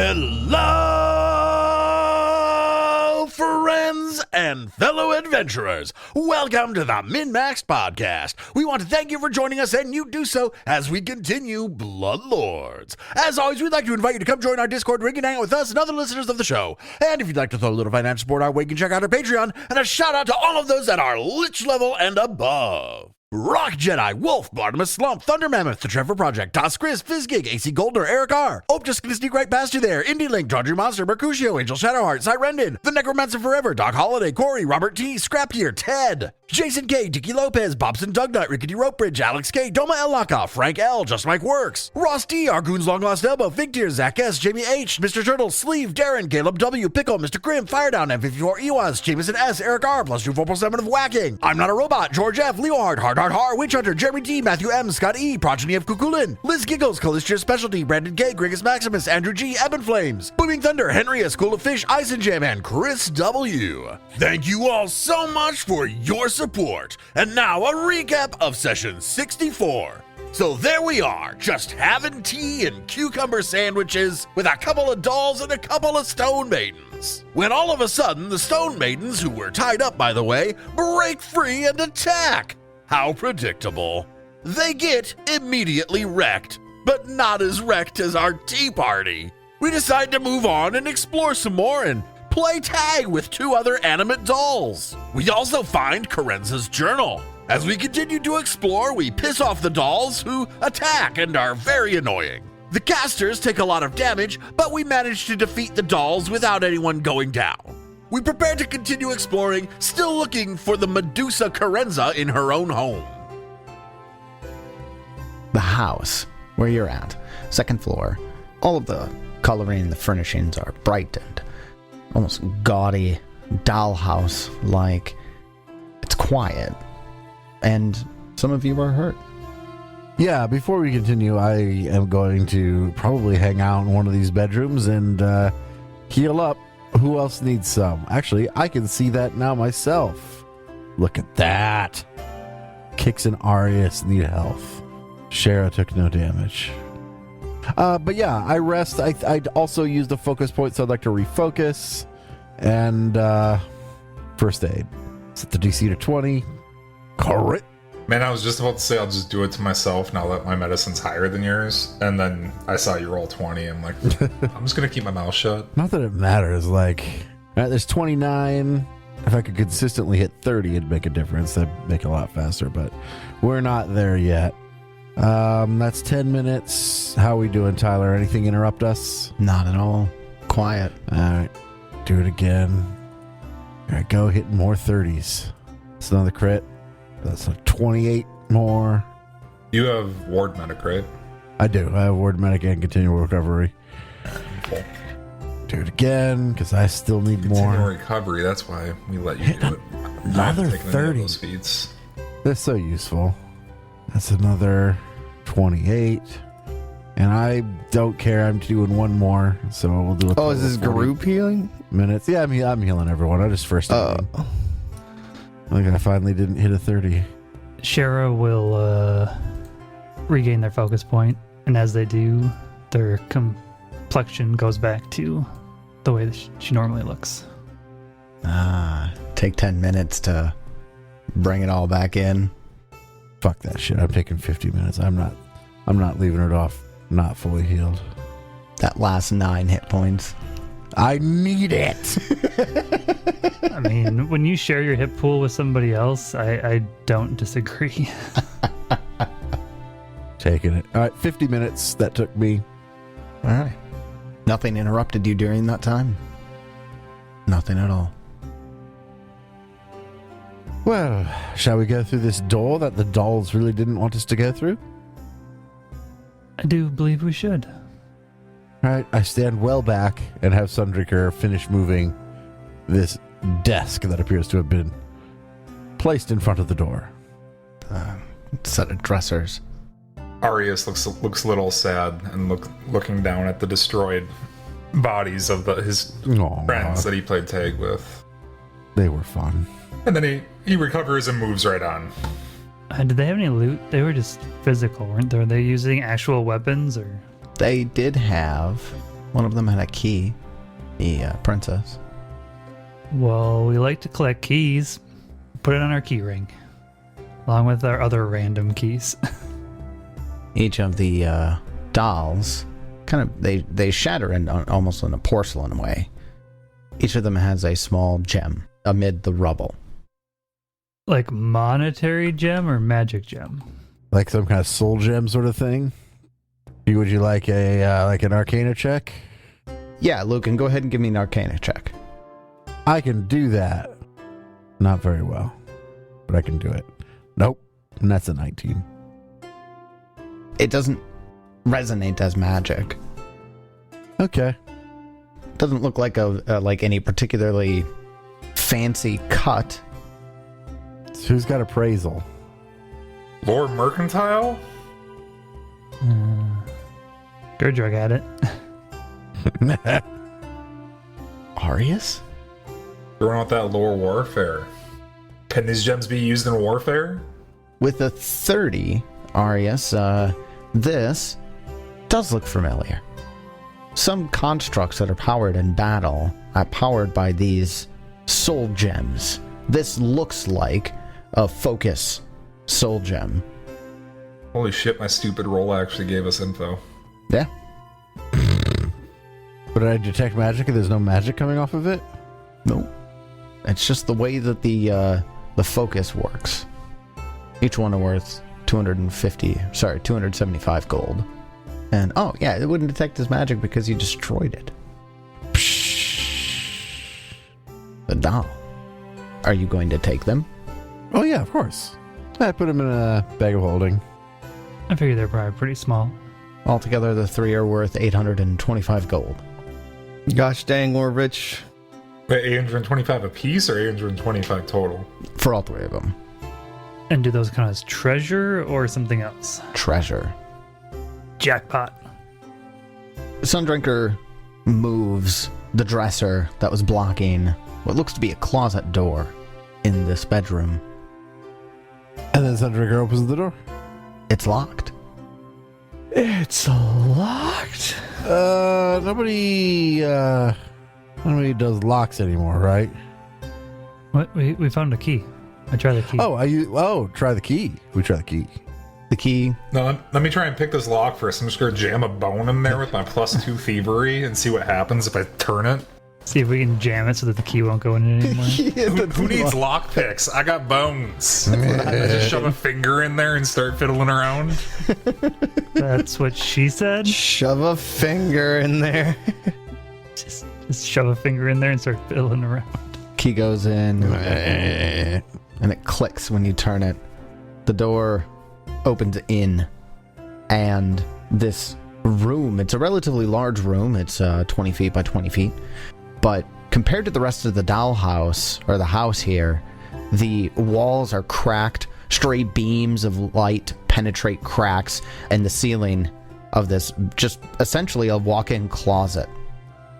Hello, friends and fellow adventurers. Welcome to the MNmaxed podcast. We want to thank you for joining us, and you do so as we continue Bloodlords. As always, we'd like to invite you to come join our Discord ring and hang out with us and other listeners of the show. And if you'd like to throw a little financial support our way, you can check out our Patreon. And a shout out to all of those that are Lich level and above. Rock Jedi, Wolf, Barnabas Slump, Thunder Mammoth, The Trevor Project, Toss Chris, Fizzgig, AC Goldner, Eric R. Ope just gonna sneak right past you there. Indie Link, Dodgy Monster, Mercutio, Angel Shadowheart, Cyrendon, The Necromancer Forever, Doc Holiday, Corey, Robert T, Scrap Here, Ted, Jason K, Dicky Lopez, Bobson Dugnut, Rickety Ropebridge, Alex K, Doma L. Lockoff, Frank L, Just Mike Works, Ross D, Argoon's Long Lost Elbow, Fig Tears, Zach S, Jamie H, Mr. Turtle, Sleeve, Darren, Caleb W, Pickle, Mr. Grim, Firedown, M54 Ewas, Jameson S, Eric R, plus 2447 of Whacking, I'm Not a Robot, George F, Leo Hard, Har, Witch Hunter, Jeremy T, Matthew M, Scott E, Progeny of Kukulin, Liz Giggles, Calistria Specialty, Brandon K, Grigus Maximus, Andrew G, Ebon Flames, Booming Thunder, Henry, A School of Fish, Eisenjam, and Chris W. Thank you all so much for your support. And now a recap of session 64. So there we are, just having tea and cucumber sandwiches with a couple of dolls and a couple of stone maidens. When all of a sudden, the stone maidens, who were tied up by the way, break free and attack. How predictable. They get immediately wrecked, but not as wrecked as our tea party. We decide to move on and explore some more and play tag with two other animate dolls. We also find Karenza's journal. As we continue to explore, we piss off the dolls who attack and are very annoying. The casters take a lot of damage, but we manage to defeat the dolls without anyone going down. We prepare to continue exploring, still looking for the Medusa Karenza in her own home. The house where you're at, second floor. All of the coloring and the furnishings are bright and almost gaudy, dollhouse-like. It's quiet, and some of you are hurt. Yeah, before we continue, I am going to probably hang out in one of these bedrooms and heal up. Who else needs some? Actually, I can see that now myself. Look at that. Kix and Arius need health. Shara took no damage. But yeah, I rest. I also use the focus point, so I'd like to refocus. And first aid. Set the DC to 20. Crit. Man, I was just about to say I'll just do it to myself now that my medicine's higher than yours. And then I saw you roll 20. I'm like, I'm just going to keep my mouth shut. Not that it matters. Like, there's 29. If I could consistently hit 30, it'd make a difference. That'd make it a lot faster, but we're not there yet. That's 10 minutes. How are we doing, Tyler? Anything interrupt us? Not at all. Quiet. All right. Do it again. All right, go. Hitting more 30s. That's another crit. That's like 28 more. You have ward medic, right? I do. I have ward medic and continual recovery. Cool. Do it again, because I still need Continual more. recovery, that's why we let you do it. Another 30. Those feats. That's so useful. That's another 28. And I don't care. I'm doing one more, so we'll do it. Oh, is this group healing? Minutes. Yeah, I'm healing everyone. I just first. Like I finally didn't hit a 30. Shara will regain their focus point, and as they do, their complexion goes back to the way that she normally looks. Take 10 minutes to bring it all back in. Fuck that shit. I'm taking 50 minutes. I'm not leaving it off not fully healed. That last 9 hit points. I need it. I mean, when you share your hit pool with somebody else, I don't disagree. Taking it. All right, 50 minutes that took me. All right. Nothing interrupted you during that time? Nothing at all. Well, shall we go through this door that the dolls really didn't want us to go through? I do believe we should. All right, I stand well back and have Sundrinker finish moving this desk that appears to have been placed in front of the door. Set of dressers. Arius looks a little sad and looking down at the destroyed bodies of his friends that he played tag with. They were fun. And then he recovers and moves right on. Did they have any loot? They were just physical, weren't they? Were they using actual weapons or? They did have One of them had a key. The princess. Well, we like to collect keys. Put it on our key ring. Along with our other random keys. Each of the dolls, kind of, they shatter in almost in a porcelain way. Each of them has a small gem amid the rubble. Like monetary gem or magic gem? Like some kind of soul gem sort of thing? Would you like an Arcana check? Yeah, Lucan, go ahead and give me an Arcana check. I can do that. Not very well, but I can do it. Nope, and that's a 19. It doesn't resonate as magic. Okay. Doesn't look like like any particularly fancy cut. So who's got appraisal? Lord Mercantile? Gurdrug had it. Arius? Throwing out that lore warfare. Can these gems be used in warfare? With a 30, Arius, this does look familiar. Some constructs that are powered in battle are powered by these soul gems. This looks like a focus soul gem. Holy shit, my stupid roll actually gave us info. Yeah. But did I detect magic and there's no magic coming off of it? Nope. It's just the way that the focus works. Each one are worth 275 gold. And, oh, yeah, it wouldn't detect as magic because you destroyed it. The doll. Are you going to take them? Oh yeah, of course. I put them in a bag of holding. I figure they're probably pretty small. Altogether, the three are worth 825 gold. Gosh dang, we're rich. Wait, 825 a piece or 825 total? For all three of them. And do those count as treasure or something else? Treasure. Jackpot. Sundrinker moves the dresser that was blocking what looks to be a closet door in this bedroom. And then Sundrinker opens the door. It's locked. It's locked. Nobody does locks anymore, right? What? We found a key. I tried the key. Try the key. We try the key. The key. No, let me try and pick this lock first. I'm just going to jam a bone in there with my +2 thievery and see what happens if I turn it. See if we can jam it so that the key won't go in it anymore. Who needs lock picks? I got bones. I just shove a finger in there and start fiddling around. That's what she said. Shove a finger in there. Just shove a finger in there and start fiddling around. Key goes in, and it clicks when you turn it. The door opens in, and this room, it's a relatively large room. It's 20 feet by 20 feet. But compared to the rest of the dollhouse, or the house here, the walls are cracked. Stray beams of light penetrate cracks in the ceiling of this, just essentially a walk-in closet.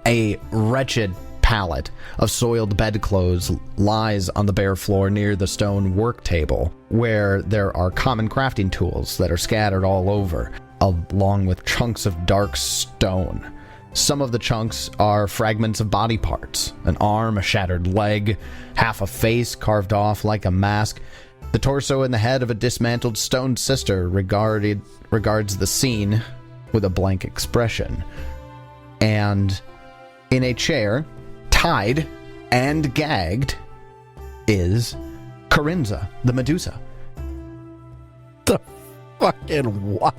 A wretched pallet of soiled bedclothes lies on the bare floor near the stone work table, where there are common crafting tools that are scattered all over, along with chunks of dark stone. Some of the chunks are fragments of body parts, an arm, a shattered leg, half a face carved off like a mask. The torso and the head of a dismantled stone sister regards the scene with a blank expression. And in a chair, tied and gagged, is Corinza, the Medusa. The fucking what?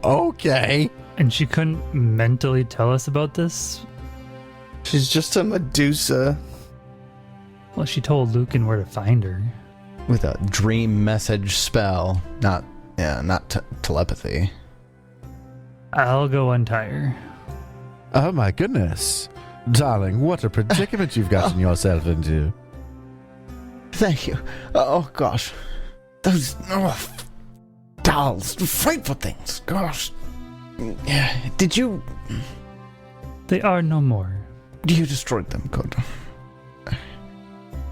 Okay. And she couldn't mentally tell us about this? She's just a Medusa. Well, she told Lucan where to find her. With a dream message spell, not telepathy. I'll go untie her. Oh my goodness. Darling, what a predicament you've gotten yourself into. Thank you. Oh gosh, those dolls, frightful things. Gosh, yeah. Did you They are no more. destroyed them? Good.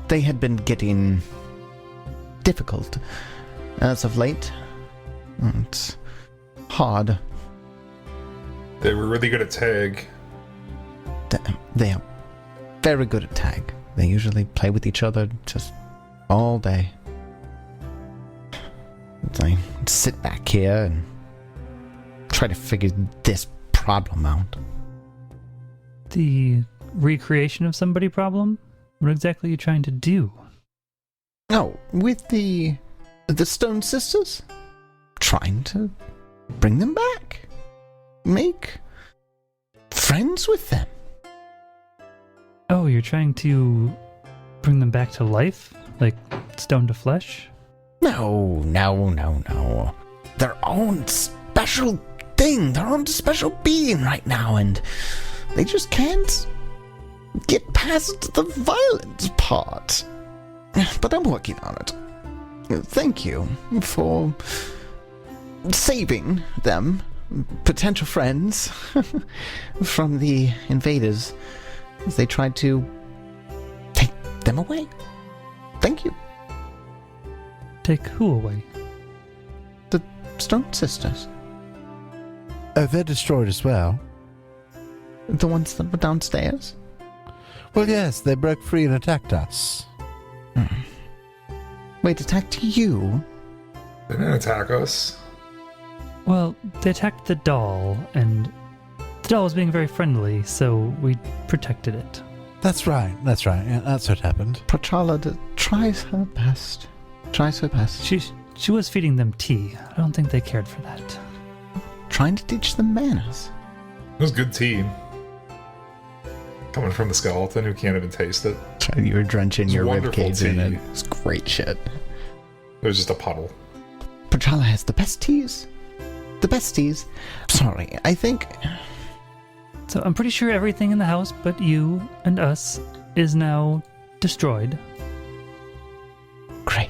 They had been getting difficult as of late. It's hard. They were really good at tag. They are very good at tag. They usually play with each other just all day. I sit back here and try to figure this problem out. The recreation of somebody problem? What exactly are you trying to do? Oh, with the Stone Sisters? Trying to bring them back. Make friends with them. Oh, you're trying to bring them back to life? Like stone to flesh? No. Their own special thing, their own special being right now, and they just can't get past the violent part. But I'm working on it. Thank you for saving them, potential friends, from the invaders as they tried to take them away. Thank you. Take who away? The Stone Sisters. Oh, they're destroyed as well. The ones that were downstairs? Well, yes, they broke free and attacked us. Wait, attacked you? They didn't attack us. Well, they attacked the doll, and the doll was being very friendly, so we protected it. That's right. Yeah, that's what happened. Prochala tries her best. She was feeding them tea. I don't think they cared for that. Trying to teach them manners. It was good tea. Coming from the skeleton who can't even taste it. You were drenching It's your wonderful ribcage in it. tea. It's great shit. It was just a puddle. Prochala has the best teas. The best teas. Sorry, I think... So I'm pretty sure everything in the house but you and us is now destroyed. Great.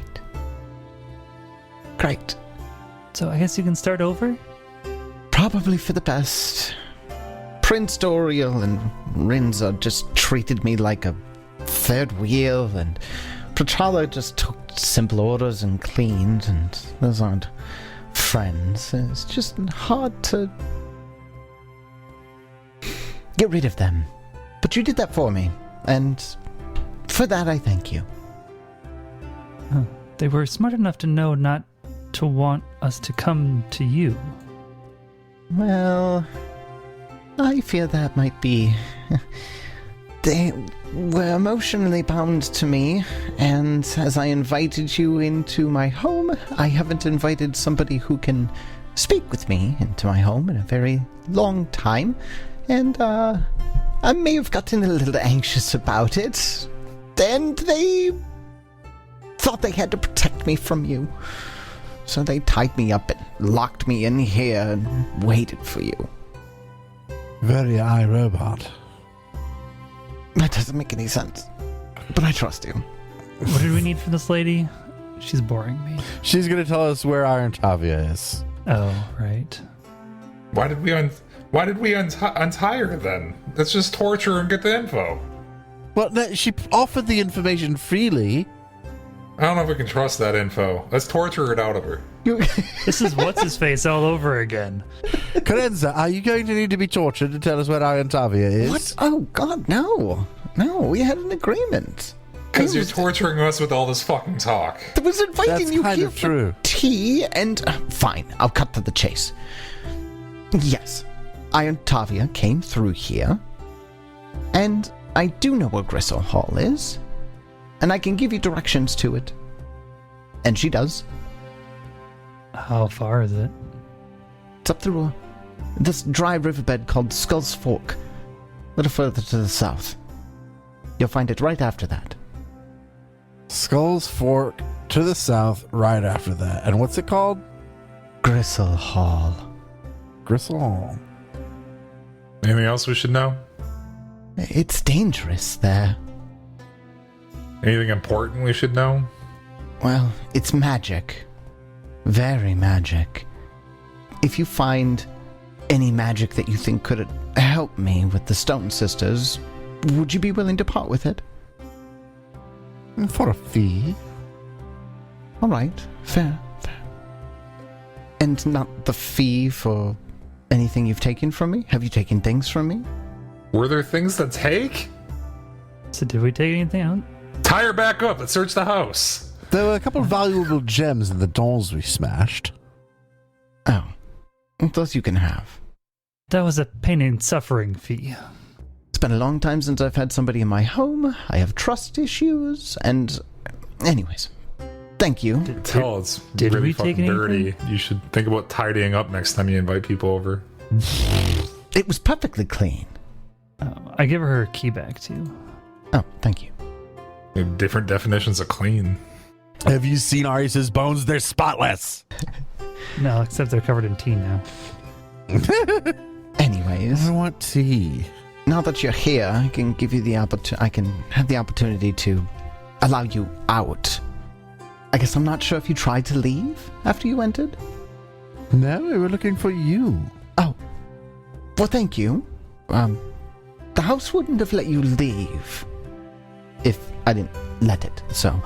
So I guess you can start over? Probably for the best. Prince Doriel and Rinza just treated me like a third wheel, and Prochala just took simple orders and cleaned, and those aren't friends. It's just hard to get rid of them. But you did that for me, and for that I thank you. Huh. They were smart enough to know not to want us to come to you. Well, I fear that might be... They were emotionally bound to me, and as I invited you into my home, I haven't invited somebody who can speak with me into my home in a very long time, and I may have gotten a little anxious about it, and they thought they had to protect me from you. So they tied me up and locked me in here and waited for you. Very iRobot. That doesn't make any sense. But I trust you. What did we need from this lady? She's boring me. She's going to tell us where Iron Tavia is. Oh, right. Why did we untie her then? Let's just torture her and get the info. Well, no, she offered the information freely. I don't know if we can trust that info. Let's torture it out of her. This is what's-his-face all over again. Carenza, are you going to need to be tortured to tell us where Iron Tavia is? What? Oh, God, no. No, we had an agreement. Because you're torturing us with all this fucking talk. I was inviting That's you kind here of for true. tea, and... fine, I'll cut to the chase. Yes, Iron Tavia came through here, and I do know where Gristle Hall is, and I can give you directions to it. And she does. How far is it? It's up through this dry riverbed called Skull's Fork, a little further to the south. You'll find it right after that. Skull's Fork to the south right after that. And what's it called? Gristle Hall. Gristle Hall. Anything else we should know? It's dangerous there. Anything important we should know? Well, it's magic. Very magic. If you find any magic that you think could help me with the Stone Sisters, would you be willing to part with it? For a fee. All right, fair. And not the fee for Anything you've taken from me? Have you taken things from me? Were there things to take? So did we take anything out? Tie her back up. Let's search the house. There were a couple of valuable gems in the dolls we smashed. Oh. Those you can have. That was a pain and suffering fee. It's been a long time since I've had somebody in my home. I have trust issues, and... Anyways. Thank you. Tell it's did really we take fucking anything? dirty. You should think about tidying up next time you invite people over. It was perfectly clean. I give her key back too. Oh, thank you. They have different definitions of clean. Have you seen Arius's bones? They're spotless. No, except they're covered in tea now. Anyways, I want tea. now that you're here, I can give you the I can have the opportunity to allow you out. I guess I'm not sure if you tried to leave after you entered. No, we were looking for you. Oh, well, thank you. The house wouldn't have let you leave if I didn't let it. So,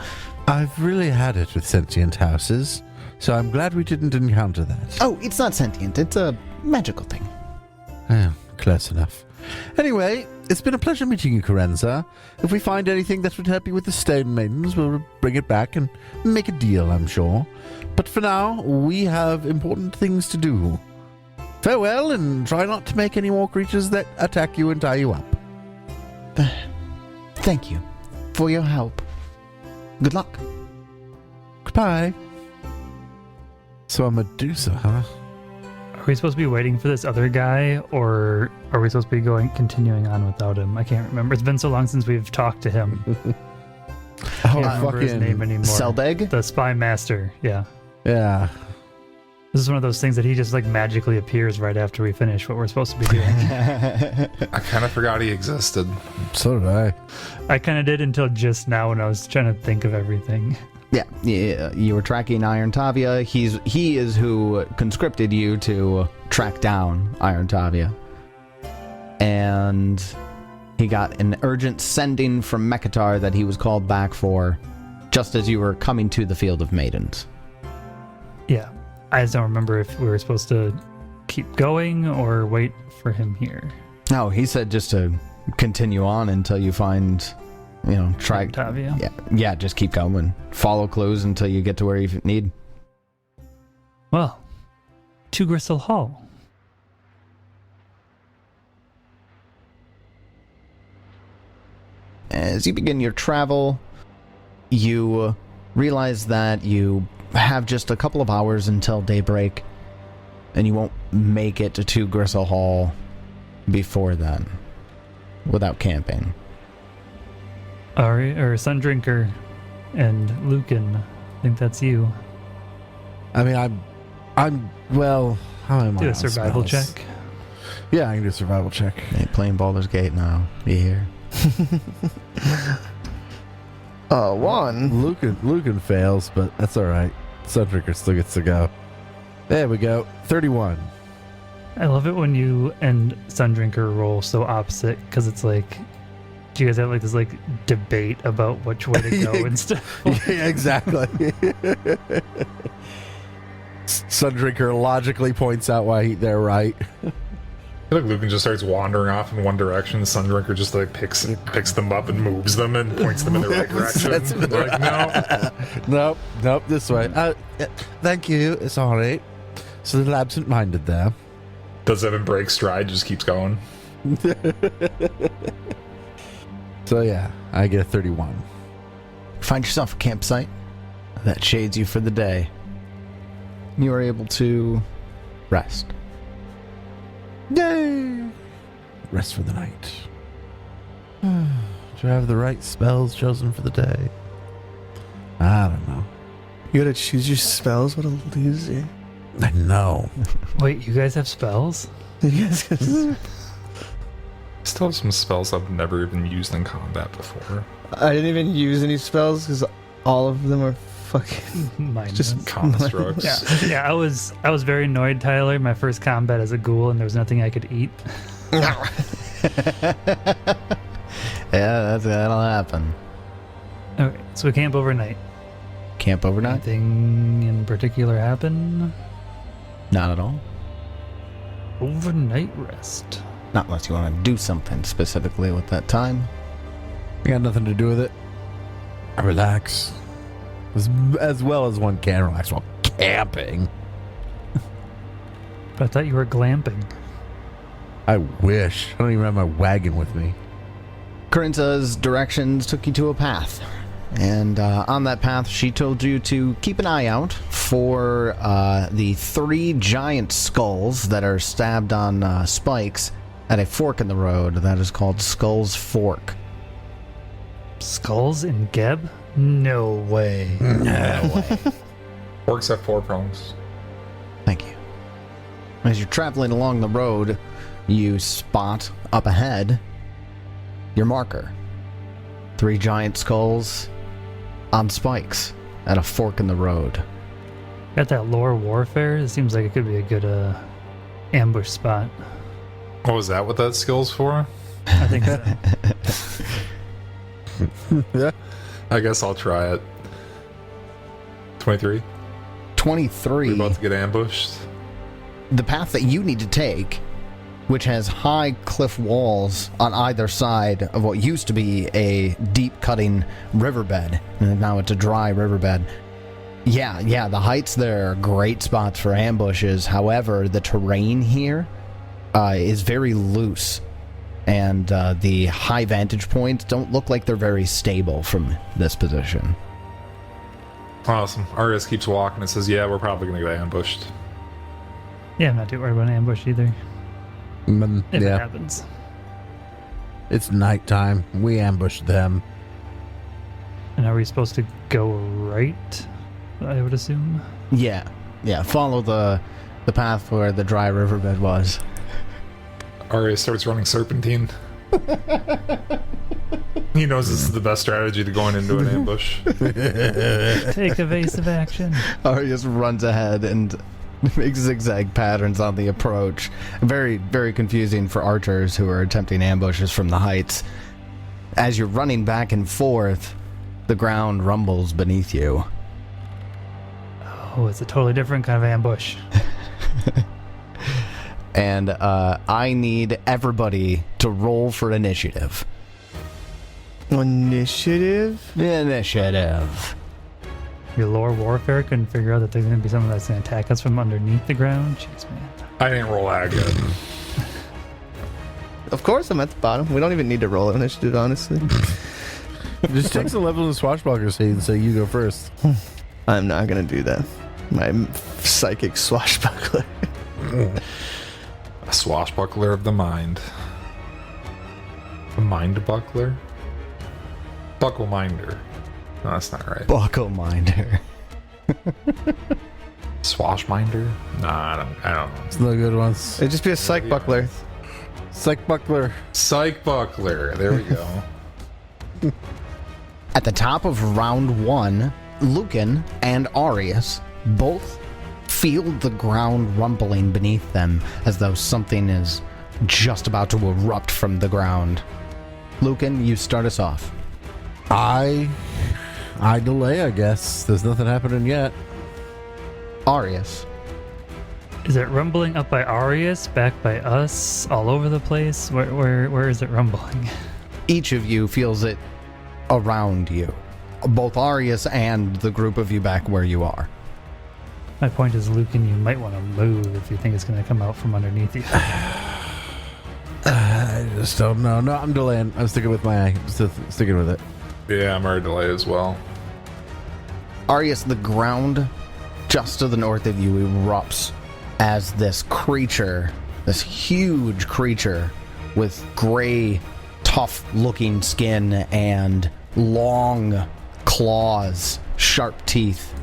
I've really had it with sentient houses, so I'm glad we didn't encounter that. oh, it's not sentient. It's a magical thing. Close enough. Anyway, it's been a pleasure meeting you, Carenza. If we find anything that would help you with the Stone Maidens, we'll bring it back and make a deal, I'm sure. But for now, we have important things to do. Farewell, and try not to make any more creatures that attack you and tie you up. Thank you for your help. Good luck. Goodbye. So a Medusa, huh? Are we supposed to be waiting for this other guy, or are we supposed to be continuing on without him? I can't remember. It's been so long since we've talked to him. I can't remember his name anymore. Seldeg? The Spy Master, yeah. Yeah. This is one of those things that he just like magically appears right after we finish what we're supposed to be doing. I kind of forgot he existed. So did I. I kind of did until just now when I was trying to think of everything. Yeah, you were tracking Iron Tavia. He is who conscripted you to track down Iron Tavia. And he got an urgent sending from Mekatar that he was called back for just as you were coming to the Field of Maidens. Yeah. I just don't remember if we were supposed to keep going or wait for him here. No, he said just to continue on until you find, try. Tavia. Yeah, just keep going. Follow clues until you get to where you need. Well, to Gristle Hall. As you begin your travel, you realize that you have just a couple of hours until daybreak, and you won't make it to Gristle Hall before then, without camping. Ari, or Sundrinker and Lucan. I think that's you. I mean, I'm well, how am I Do a on survival spells? check. Yeah, I can do a survival check. Hey, playing Baldur's Gate now. You hear? 1. Lucan fails, but that's alright. Sundrinker still gets to go. There we go. 31. I love it when you and Sundrinker roll so opposite, because it's like, do you guys have like this like debate about which way to go and stuff? Yeah, exactly. Sundrinker logically points out why they're right. I feel like Lucan just starts wandering off in one direction. Sundrinker just like picks them up and moves them and points them in the right direction. They're like, no. Nope, this way. Thank you. It's alright. So a little absent-minded there. Does Evan break stride? Just keeps going. So yeah, I get a 31. Find yourself a campsite that shades you for the day. You are able to rest. Yay! Rest for the night. Do I have the right spells chosen for the day? I don't know. You gotta choose your spells? What a loser. I know. Wait, you guys have spells? Yes. I still have some spells I've never even used in combat before. I didn't even use any spells because all of them are fucking Mine just was. Constructs. Yeah, I was very annoyed, Tyler. My first combat as a ghoul, and there was nothing I could eat. Yeah, that'll happen. Okay, so we camp overnight. Camp overnight? Anything in particular happen? Not at all. overnight rest. Not unless you want to do something specifically with that time. I got nothing to do with it. I relax. As well as one can relax while camping. But I thought you were glamping. I wish. I don't even have my wagon with me. Corinza's directions took you to a path. And on that path, she told you to keep an eye out for the 3 giant skulls that are stabbed on spikes at a fork in the road that is called Skull's Fork. Skulls in Geb? No way. No way. Forks have 4 prongs. Thank you. As you're traveling along the road, you spot up ahead your marker. 3 giant skulls on spikes at a fork in the road. Got that lore warfare? It seems like it could be a good ambush spot. Oh, is that what that skill's for? I think so. Yeah. I guess I'll try it. 23. 23. We're about to get ambushed. The path that you need to take, which has high cliff walls on either side of what used to be a deep cutting riverbed, and now it's a dry riverbed. Yeah, the heights there are great spots for ambushes. However, the terrain here is very loose, and the high vantage points don't look like they're very stable from this position. Awesome. Arias keeps walking and says, yeah, we're probably going to get ambushed. Yeah, I'm not too worried about an ambush either. If it Yeah. happens. It's nighttime. We ambushed them. And are we supposed to go right? I would assume. Yeah, follow the path where the dry riverbed was. Arias starts running serpentine. He knows this is the best strategy to going into an ambush. Take evasive action. Or he just runs ahead and makes zigzag patterns on the approach. Very, very confusing for archers who are attempting ambushes from the heights. As you're running back and forth, the ground rumbles beneath you. Oh, it's a totally different kind of ambush. And I need everybody to roll for initiative. Initiative? Initiative. Your lore warfare couldn't figure out that there's going to be someone that's going to attack us from underneath the ground. Jeez, man. I didn't roll that good. Of course I'm at the bottom. We don't even need to roll initiative, honestly. Just take the level of swashbuckler and say you go first. I'm not going to do that. My psychic swashbuckler. A swashbuckler of the mind. A mind buckler? Buckle minder. No, that's not right. Buckle minder. Swashminder? Nah, I don't know. It's no good ones. It'd just be a psych buckler. Psych buckler. Psych buckler. There we go. At the top of round 1, Lucan and Arius both feel the ground rumbling beneath them as though something is just about to erupt from the ground. Lucan, you start us off. I delay, I guess. There's nothing happening yet. Arius. Is it rumbling up by Arius, back by us, all over the place? Where is it rumbling? Each of you feels it around you. Both Arius and the group of you back where you are. My point is, Lucan, you might want to move if you think it's going to come out from underneath you. I just don't know. No, I'm delaying. I'm sticking with my sticking with it. Yeah, I'm already delayed as well. Arius, the ground just to the north of you erupts as this creature, this huge creature with gray, tough-looking skin and long claws, sharp teeth.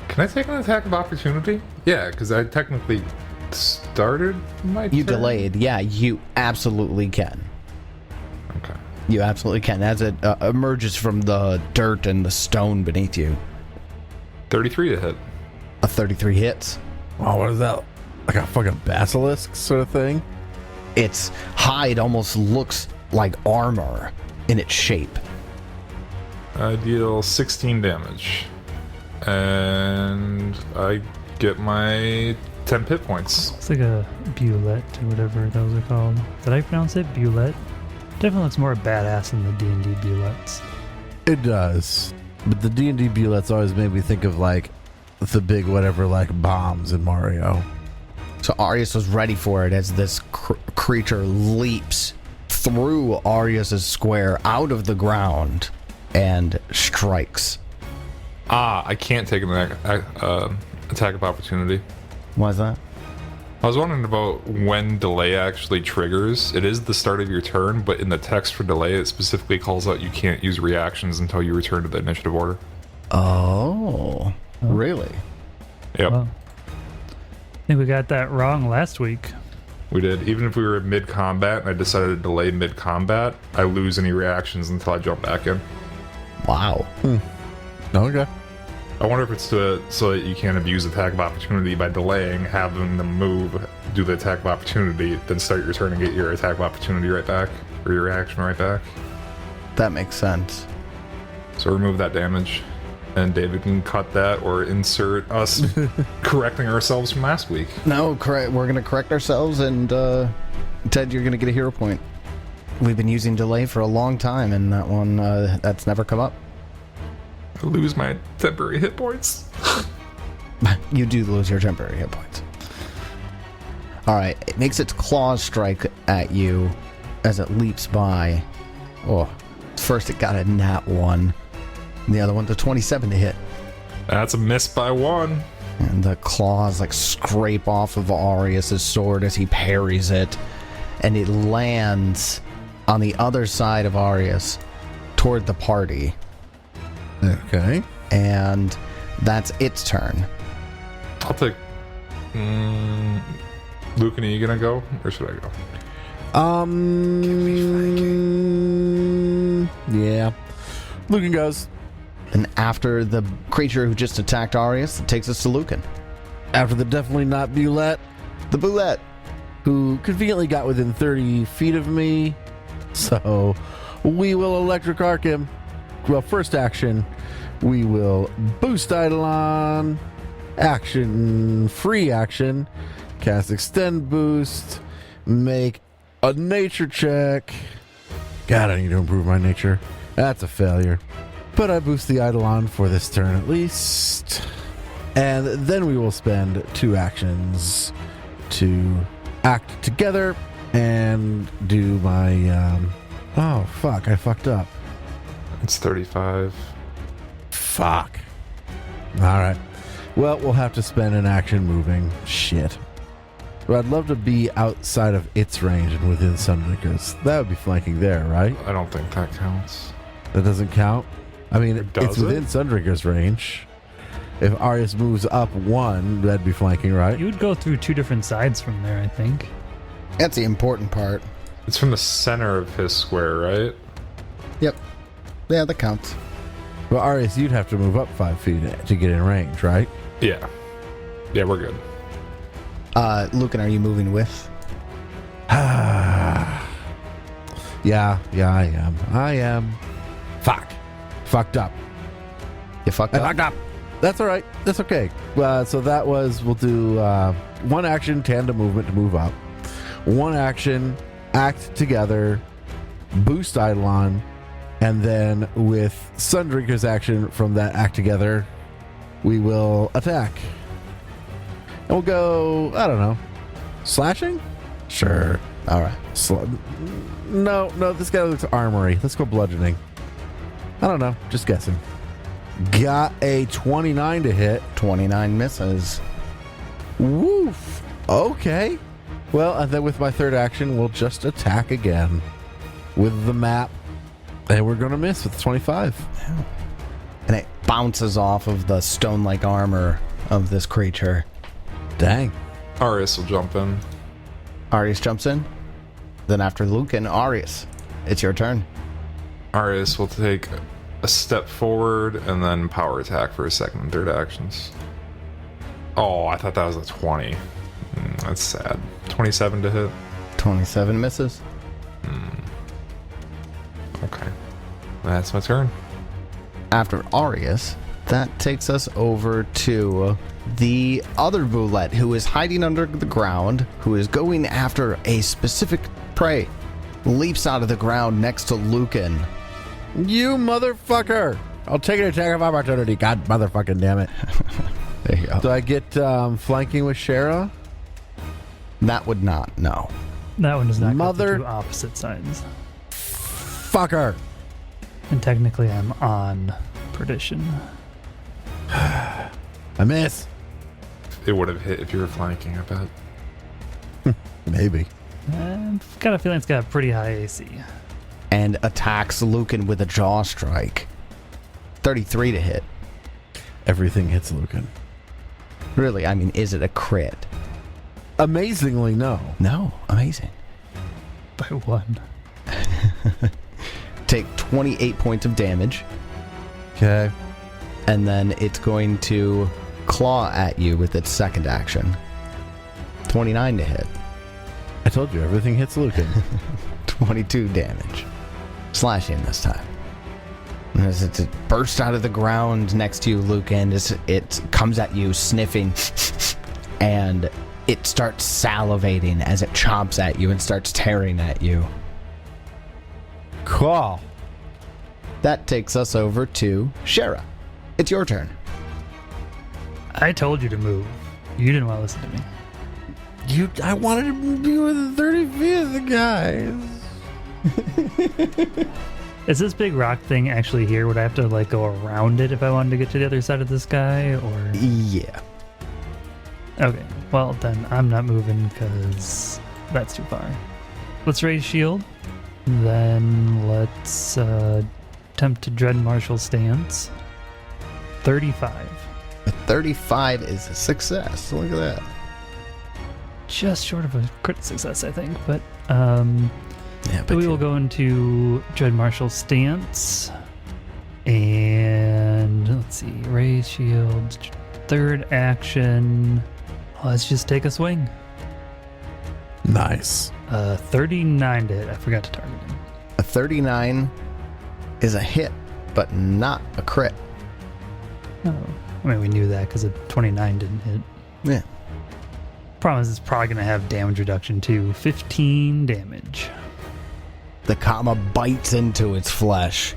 Can I take an attack of opportunity? Yeah, because I technically started my You turn. delayed. Yeah, you absolutely can. Okay. You absolutely can as it emerges from the dirt and the stone beneath you. 33 to hit. A 33 hits. Oh, what is that? Like a fucking basilisk sort of thing? Its hide almost looks like armor in its shape. I deal 16 damage. And I get my 10 pit points. It's like a bulette or whatever those are called. Did I pronounce it? Bulette? Definitely looks more badass than the D&D bulettes. It does. But the D&D bullets always made me think of like the big whatever like bombs in Mario. So Arius was ready for it as this creature leaps through Arius's square out of the ground and strikes. I can't take an attack of opportunity. Why is that? I was wondering about when delay actually triggers. It is the start of your turn, but in the text for delay, it specifically calls out you can't use reactions until you return to the initiative order. Oh, really? Yep, Well, I think we got that wrong last week. we did. Even if we were mid-combat and I decided to delay mid-combat, I lose any reactions until I jump back in. Wow. Okay. I wonder if it's so that you can't abuse attack of opportunity by delaying, having them move, do the attack of opportunity, then start your turn and get your attack of opportunity right back, or your reaction right back. That makes sense. So remove that damage, and David can cut that or insert us correcting ourselves from last week. No, correct. We're going to correct ourselves, and Ted, you're going to get a hero point. We've been using delay for a long time, and that one, that's never come up. I lose my temporary hit points. You do lose your temporary hit points. Alright, it makes its claws strike at you as it leaps by. Oh, first it got a nat 1. And the other one's a 27 to hit. That's a miss by 1. And the claws like scrape off of Arius's sword as he parries it. And it lands on the other side of Arius toward the party. Okay. And that's its turn. I'll take... Luke, are you gonna go? Or should I go? Yeah. Lucan goes. And after the creature who just attacked Arius, it takes us to Lucan. After the definitely not Bulette, The Boulette. who conveniently got within 30 feet of me. So we will electric arc him. Well, first action, we will boost Eidolon. Action, free action. Cast extend boost. Make a nature check. God, I need to improve my nature. That's a failure. But I boost the Eidolon for this turn at least. And then we will spend 2 actions to act together and do my... oh, fuck, I fucked up. It's 35. Fuck. Alright. Well, we'll have to spend an action moving. Shit. But I'd love to be outside of its range and within Sunbreakers. That would be flanking there, right? I don't think that counts. That doesn't count? I mean, Does it's within Sunbreaker's range. If Arius moves up 1, that'd be flanking, right? You would go through 2 different sides from there, I think. That's the important part. It's from the center of his square, right? Yep. Yeah, that counts. Well, Arius, you'd have to move up 5 feet to get in range, right? Yeah. Yeah, we're good. Lucan, are you moving with? Yeah, I am. Fuck. Fucked up. You fucked I up? fucked up. That's all right. That's okay. So that was, we'll do 1 action, tandem movement to move up. 1 action, act together, boost Eidolon, and then with Sundrinker's action from that act together, we will attack. And we'll go, I don't know, slashing? Sure. All right. No, this guy looks armory. Let's go bludgeoning. I don't know, just guessing. Got a 29 to hit. 29 misses. Woof. Okay. Well, and then with my third action, we'll just attack again with the map. And we're going to miss with 25. And it bounces off of the stone-like armor of this creature. Dang. Arius will jump in. Arius jumps in. Then after Lucan, Arius, it's your turn. Arius will take a step forward and then power attack for his second and third actions. Oh, I thought that was a 20. That's sad. 27 to hit. 27 misses. Okay. That's my turn. After Arius, that takes us over to The other Boulette, who is hiding under the ground, who is going after a specific prey, leaps out of the ground next to Lucan. You motherfucker! I'll take an attack of opportunity. God motherfucking damn it. There you go. Do I get flanking with Shara? That would not, no. That one does not go Mother- to two opposite sides. Fucker! And technically, I'm on perdition. I miss. It would have hit if you were flanking, I bet. Maybe. I've got a feeling it's got a pretty high AC. And attacks Lucan with a jaw strike. 33 to hit. Everything hits Lucan. Really, I mean, is it a crit? Amazingly, no. No, amazing. By one. Take 28 points of damage, Okay. and then it's going to claw at you with its second action. 29 to hit. I told you, everything hits Lucan. 22 damage. Slashing this time. As it bursts out of the ground next to you, Lucan, it comes at you sniffing, and it starts salivating as it chomps at you and starts tearing at you. Cool. That takes us over to Shara. It's your turn. I told you to move. You didn't want to listen to me. I wanted to be within 30 feet of the guys. Is this big rock thing actually here? Would I have to like go around it if I wanted to get to the other side of the sky, or? Yeah. Okay, well then I'm not moving because that's too far. Let's raise shield. Then let's attempt to dread martial stance. 35. A 35 is a success. Look at that. Just short of a crit success, I think. But Yeah, but we will go into dread martial stance. And let's see, raise shield. Third action. Let's just take a swing. Nice. 39 to hit. I forgot to target him. A 39 is a hit, but not a crit. Oh, I mean, we knew that because a 29 didn't hit. Yeah. Problem is, it's probably going to have damage reduction too. 15 damage. The comma bites into its flesh.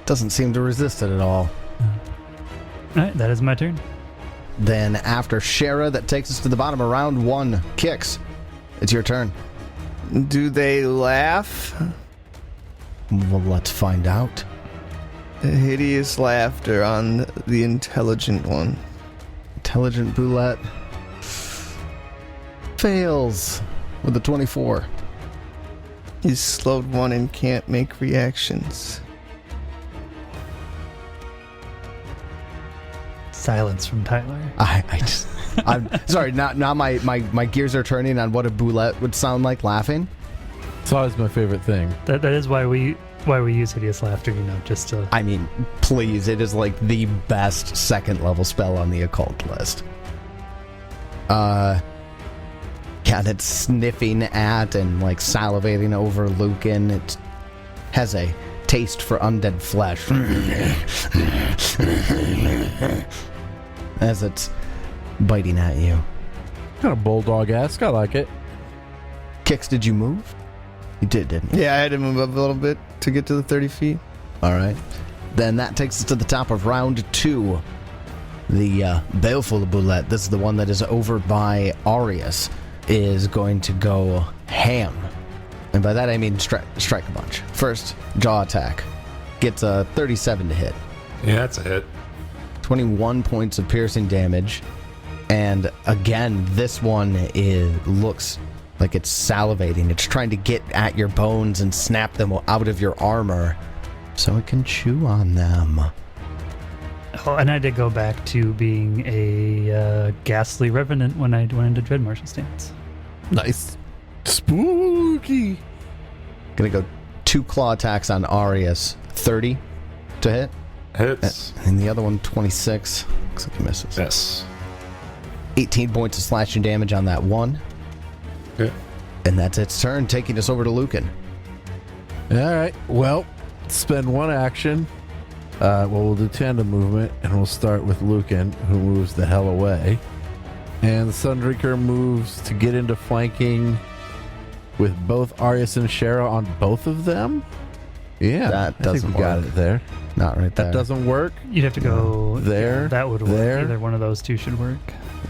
Doesn't seem to resist it at all. Alright, that is my turn. Then after Shara, that takes us to the bottom of round one. Kicks. It's your turn. Do they laugh? Well, let's find out. A hideous laughter on the intelligent one. Intelligent Boulette fails with a 24. He's slowed one and can't make reactions. Silence from Tyler. I'm sorry, now my gears are turning on what a Boulette would sound like laughing. It's always my favorite thing. That is why we use hideous laughter, just to. I mean, please, it is like the best second level spell on the occult list. Yeah, that's sniffing at and like salivating over Lucan. It has a taste for undead flesh. As it's biting at you. Kind of bulldog-esque. I like it. Kix, did you move? You did, didn't you? Yeah, I had to move up a little bit to get to the 30 feet. All right. Then that takes us to the top of round two. The Baleful Boulette, this is the one that is over by Arius, is going to go ham. And by that I mean strike a bunch. First, jaw attack. Gets a 37 to hit. Yeah, that's a hit. 21 points of piercing damage. And again, this one looks like it's salivating. It's trying to get at your bones and snap them out of your armor so it can chew on them. Oh, and I did go back to being a ghastly revenant when I went into dread martial stance. Nice. Spooky. Gonna go 2 claw attacks on Arius. 30 to hit. Hits. And the other one, 26. Looks like he misses. Yes. 18 points of slashing damage on that one. Okay. And that's its turn, taking us over to Lucan. All right. Well, spend one action. Well, we'll do tandem movement, and we'll start with Lucan, who moves the hell away. And the Sundrinker moves to get into flanking with both Arius and Shara on both of them. Yeah, That I doesn't think we got work. it there. Not right there. That doesn't work. You'd have to go There, yeah, that would work. there. Either one of those two should work.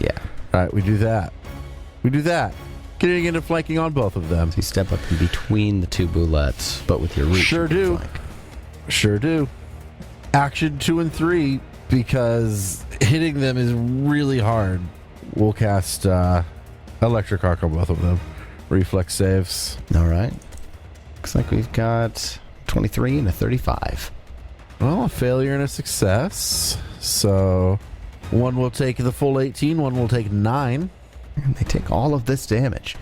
Yeah. All right, we do that. We do that. Getting into flanking on both of them. So you step up in between the two boulettes, but with your reach. Sure you can do. flank. Sure do. Action 2 and 3, because hitting them is really hard. We'll cast Electric Arc on both of them. Reflex saves. All right. Looks like we've got 23 and a 35. Well, a failure and a success. So one will take the full 18, one will take 9. And they take all of this damage.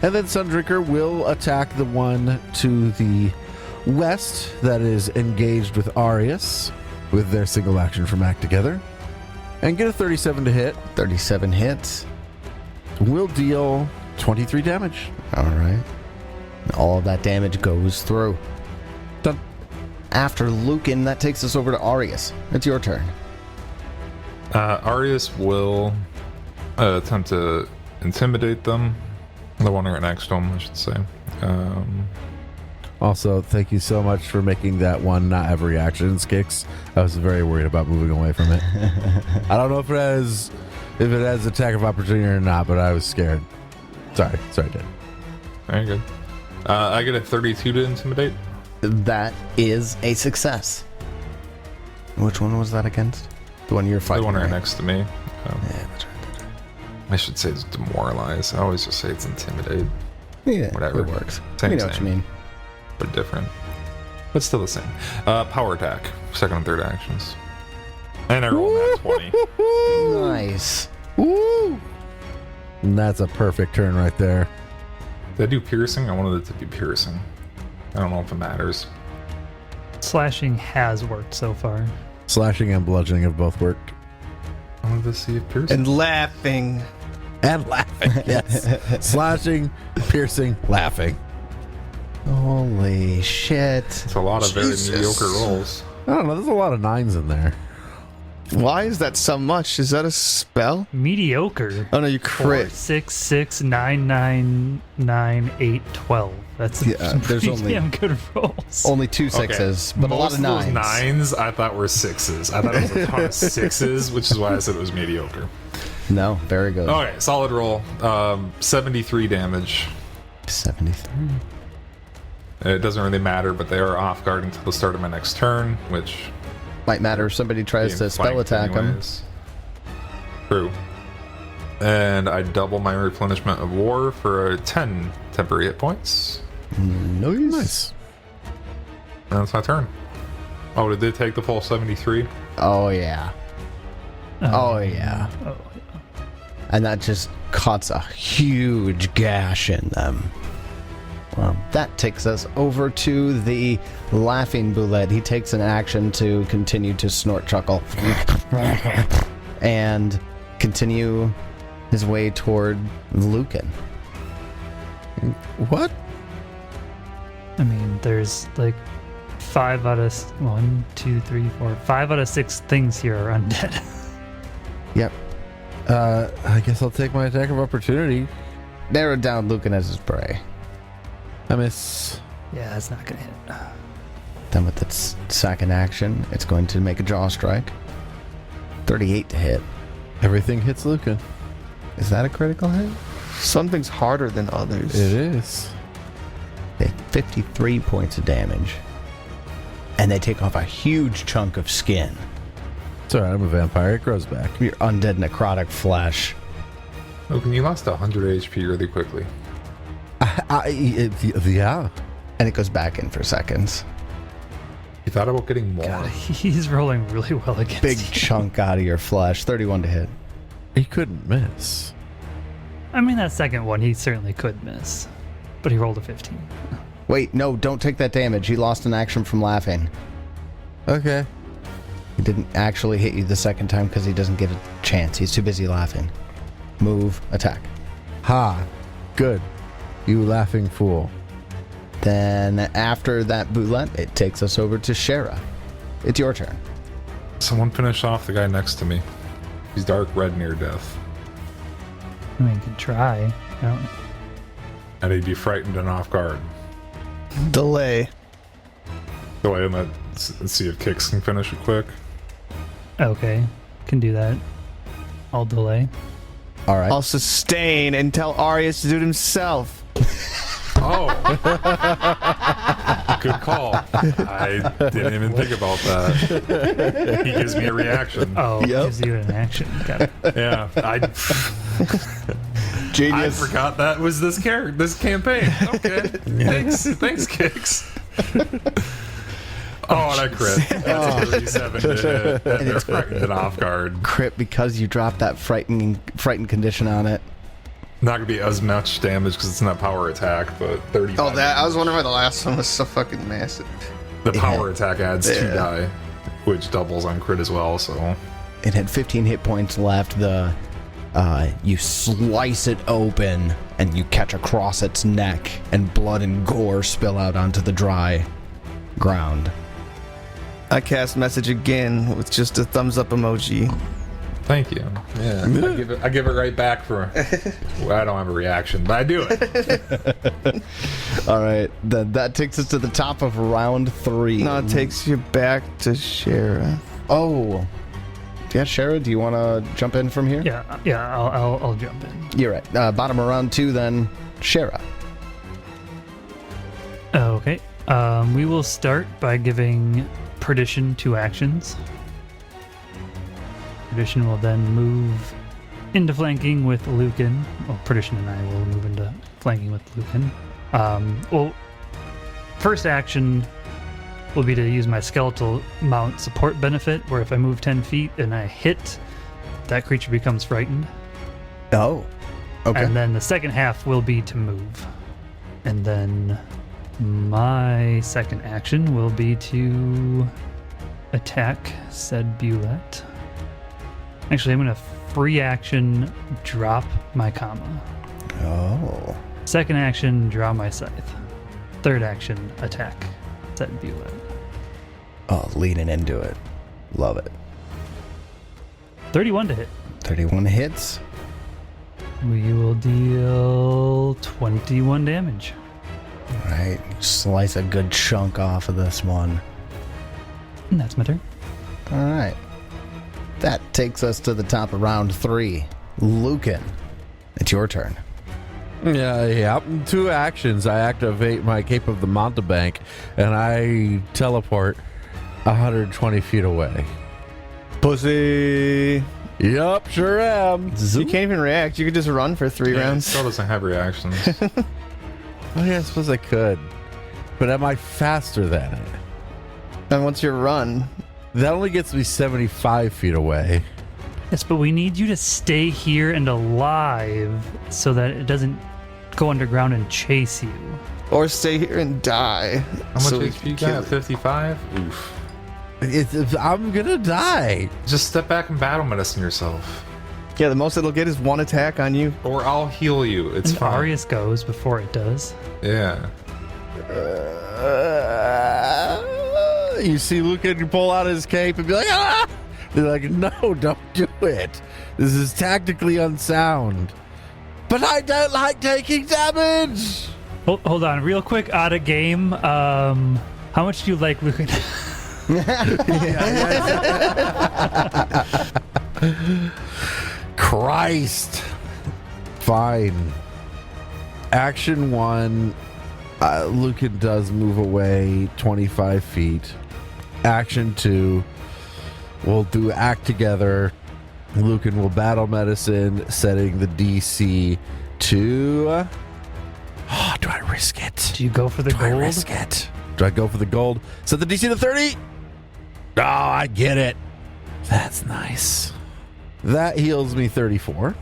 And then Sundrinker will attack the one to the west that is engaged with Arius with their single action from Act Together. And get a 37 to hit. 37 hits. Will deal 23 damage. All right. All of that damage goes through. Done. After Lucan, that takes us over to Arius. It's your turn. Arius will attempt to intimidate them. The one right next to him, I should say. Also, thank you so much for making that one not have reactions, Kix. I was very worried about moving away from it. I don't know if it has attack of opportunity or not, but I was scared. Sorry, Dad. Very good. I get a 32 to intimidate. That is a success. Which one was that against? The one you're fighting. The one right right? next to me. Yeah, that's right. I should say it's demoralize. I always just say it's intimidate, Yeah, Whatever. it works. Same, We know what you same. mean. but different. But still the same. Power attack, second and third actions. And I rolled that 20. Nice. Woo! And that's a perfect turn right there. Did I do piercing? I wanted it to be piercing. I don't know if it matters. Slashing has worked so far. Slashing and bludgeoning have both worked. I wanted to see if piercing. And laughing. And laughing, yes. Slashing, piercing, laughing. Holy shit. It's a lot of very mediocre rolls. I don't know, there's a lot of 9s in there. Why is that so much? Is that a spell? Mediocre. Oh no, you 4, crit. 6, 6, 9, 9, 9, 8, 12. That's Yeah, some there's pretty only- damn good rolls. Only 2 sixes, but a lot Most of those nines. nines I thought were sixes. I thought it was a ton of sixes, which is why I said it was mediocre. No, very good. Okay, solid roll. 73 damage. 73. It doesn't really matter, but they are off guard until the start of my next turn, which Might matter if somebody tries being to spell flanked attack him. anyways. True. And I double my replenishment of war for 10 temporary hit points. Nice. And that's my turn. Oh, did they take the full 73? Oh, yeah. Oh, yeah. Oh, And that just cuts a huge gash in them. Well, that takes us over to the laughing boulette. He takes an action to continue to snort chuckle and continue his way toward Lucan. What? I mean, there's like 5 out of 5 out of 6 things here are undead. Yep. I guess I'll take my attack of opportunity. Narrowed down Lucan as his prey. I miss. Yeah, that's not gonna hit. Then with its second action, it's going to make a jaw strike. 38 to hit. Everything hits Lucan. Is that a critical hit? Something's harder than others. It is. They have 53 points of damage. And they take off a huge chunk of skin. It's alright, I'm a vampire. It grows back. Your undead necrotic flesh. Logan, you lost 100 HP really quickly. Yeah. And it goes back in for seconds. You thought about getting more. God, he's rolling really well against Big you. chunk out of your flesh. 31 to hit. He couldn't miss. I mean, that second one he certainly could miss, but he rolled a 15. Wait, no, don't take that damage. He lost an action from laughing. Okay. He didn't actually hit you the second time because he doesn't get a chance. He's too busy laughing. Move, attack. Ha. Good. You laughing fool. Then after that boulette, it takes us over to Shara. it's your turn. Someone finish off the guy next to me. He's dark red near death. I mean, you could try. I don't, And he'd be frightened and off guard. Delay. So wait, let's see if Kix can finish it quick. okay, can do that. I'll delay. All right. I'll sustain and tell Arius to do it himself. Oh! Good call. I didn't even think about that. He gives me a reaction. Oh, Yep. gives you an action. Got it. Yeah, I Genius. forgot that was this campaign. Okay, thanks, Kix. Oh, and I crit. That's a 37 to hit. And they're frightened and off guard. Crit because you dropped that frightened condition on it. Not gonna be as much damage because it's not power attack, but 35. Oh, that I was wondering why the last one was so fucking massive. The power attack adds 2 Yeah. die, which doubles on crit as well. So It had 15 hit points left. You slice it open and you catch across its neck, and blood and gore spill out onto the dry ground. I cast message again with just a thumbs up emoji. thank you. Yeah, I give it right back for. Well, I don't have a reaction, but I do it. All right, then that takes us to the top of round 3. No, it takes you back to Shara. Oh, yeah, Shara, do you want to jump in from here? Yeah, I'll jump in. You're right. Bottom of round 2, then Shara. Okay. We will start by giving Perdition 2 actions. Perdition will then move into flanking with Lucan. Well, Perdition and I will move into flanking with Lucan. First action will be to use my skeletal mount support benefit, where if I move 10 feet and I hit, that creature becomes frightened. Oh, okay. And then the second half will be to move. And then my second action will be to attack said Bulette. Actually, I'm going to free action drop my comma. Oh. Second action, draw my scythe. Third action, attack said Bulette. Oh, leaning into it. Love it. 31 to hit. 31 hits. We will deal 21 damage. All right, slice a good chunk off of this one. And that's my turn. All right. That takes us to the top of round 3. Lucan, it's your turn. Yeah. 2 actions. I activate my Cape of the Mountebank, and I teleport 120 feet away. Pussy. Yup, sure am. You can't even react. You could just run for 3 Yeah, it rounds. still doesn't have reactions. Oh, yeah, I suppose I could. But am I faster than it? And what's your run? That only gets me 75 feet away. Yes, but we need you to stay here and alive so that it doesn't go underground and chase you. Or stay here and die. How much So we HP can you kill got? it. 55? Oof. I'm gonna die. Just step back and battle medicine yourself. Yeah, the most it'll get is 1 attack on you. Or I'll heal you. It's And fine. Arius goes before it does. Yeah. You see Lucan pull out his cape and be like, ah! They're like, no, don't do it. This is tactically unsound. But I don't like taking damage. Hold on, real quick, out of game. How much do you like Lucan? Christ. Fine. Action 1. Lucan does move away 25 feet. Action 2. We'll do act together. Lucan will battle medicine, setting the DC to. Oh, do I risk it? Do you go for the Do I gold? risk it? Do I go for the gold? Set the DC to 30. Oh, I get it. That's nice. That heals me 34.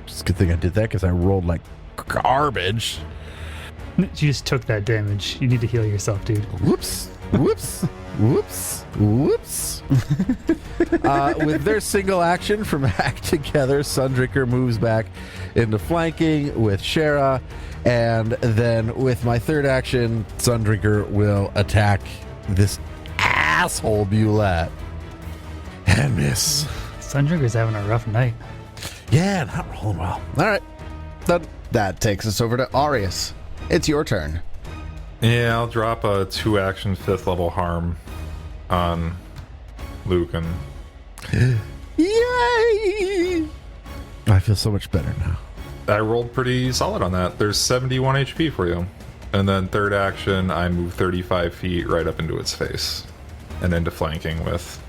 It's a good thing I did that because I rolled like garbage. You just took that damage. You need to heal yourself, dude. Whoops. Whoops. Whoops. Whoops. With their single action from Act Together, Sundrinker moves back into flanking with Shara. And then with my third action, Sundrinker will attack this asshole, Bulette. And miss. Sundrinker's having a rough night. Yeah, not rolling well. All right. Done. That takes us over to Arius. It's your turn. Yeah, I'll drop a 2-action 5th level harm on Lucan. Yay! I feel so much better now. I rolled pretty solid on that. There's 71 HP for you. And then 3rd action, I move 35 feet right up into its face. And into flanking with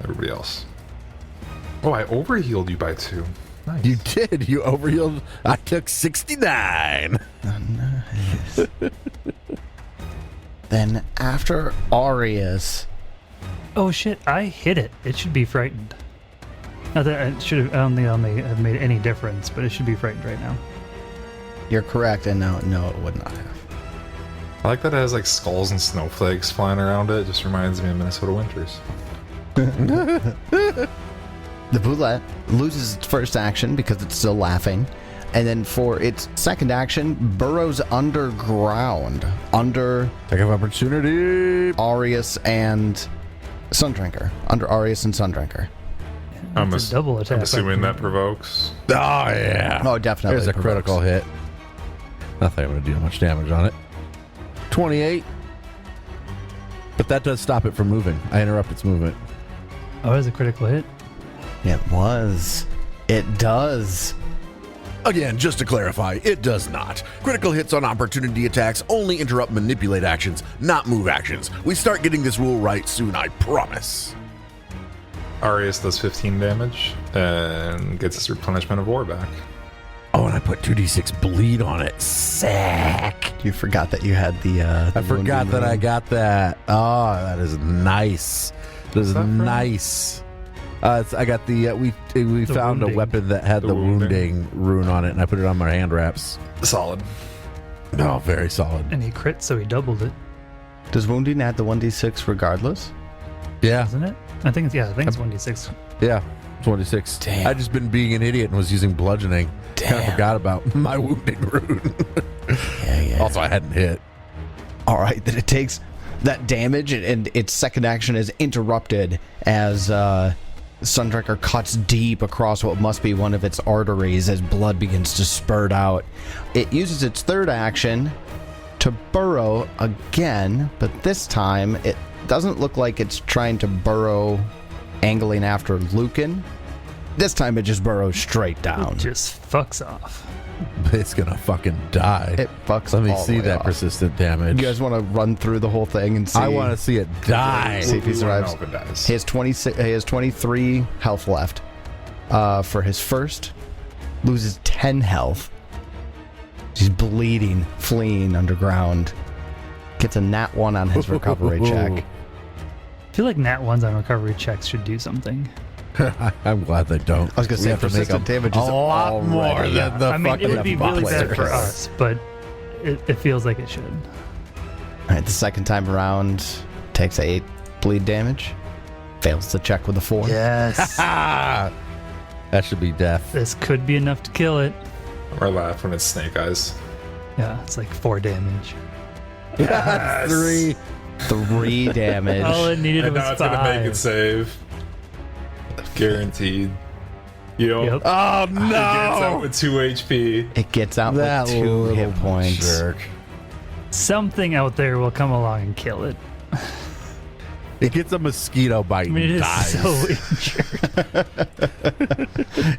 everybody else. Oh, I overhealed you by 2. Nice. You did. You overhealed. I took 69. Then after Arius, Oh shit! I hit it. It should be frightened. Not that it should have. I don't think I'll have made any difference, but it should be frightened right now. you're correct, and no, it would not have. I like that it has like skulls and snowflakes flying around it. It just reminds me of Minnesota winters. The Boulette loses its first action because it's still laughing. And then for its second action, burrows underground under Take of opportunity. Arius and Sundrinker. Under Arius and Sundrinker. It's a double attack. I'm assuming that provokes. Oh, yeah. Oh, definitely. There's a provokes. critical hit. Not that I'm going to do much damage on it. 28. But that does stop it from moving. I interrupt its movement. Oh, it was a critical hit. It was. It does. Again, just to clarify, it does not. Critical hits on opportunity attacks only interrupt manipulate actions, not move actions. We start getting this rule right soon, I promise. Arius does 15 damage and gets his replenishment of war back. Oh, and I put 2d6 bleed on it. Sick. You forgot that you had the I forgot that I got that. Oh, that is nice. That is that from? nice. I got the we found wounding. a weapon that had The the wounding. wounding rune on it, and I put it on my hand wraps. Solid. Oh, very solid. And he crit, so he doubled it, Does wounding add the 1d6 regardless? Yeah, isn't it? I think it's 1d6. yeah. 26. Damn. I just been being an idiot and was using bludgeoning. Kind of Damn. forgot about my wounding rune. Yeah. Also, I hadn't hit. All right, then it takes that damage, and its second action is interrupted as Sundrinker cuts deep across what must be one of its arteries as blood begins to spurt out. It uses its third action to burrow again, but this time it doesn't look like it's trying to burrow angling after Lucan. This time it just burrows straight down. Just fucks off. It's gonna fucking die. It fucks Let me all the see way that off. persistent damage. You guys want to run through the whole thing and see? I want to see it die. See if he We wanna survives. know if it dies. He has 26. He has 23 health left. For his first, loses 10 health. He's bleeding, fleeing underground. Gets a nat 1 on his recovery check. I feel like nat ones on recovery checks should do something. I'm glad they don't. I was gonna We say have to make persistent them damage is a lot already- more than the I mean, fucking it would be really bad for players. us, but it feels like it should. All right, the second time around, takes 8 bleed damage. Fails to check with a 4. Yes. that should be death. This could be enough to kill it. Or laugh when it's snake eyes. Yeah, it's like 4 damage. Yes. 3. 3 damage. All it needed And was now it's 5. gonna make it save. Guaranteed. Yep. Oh It gets out no! with 2 HP. It gets out That with 2 little hit points. jerk. Something out there will come along and kill it. It gets a mosquito bite I mean, it and is dies. so injured.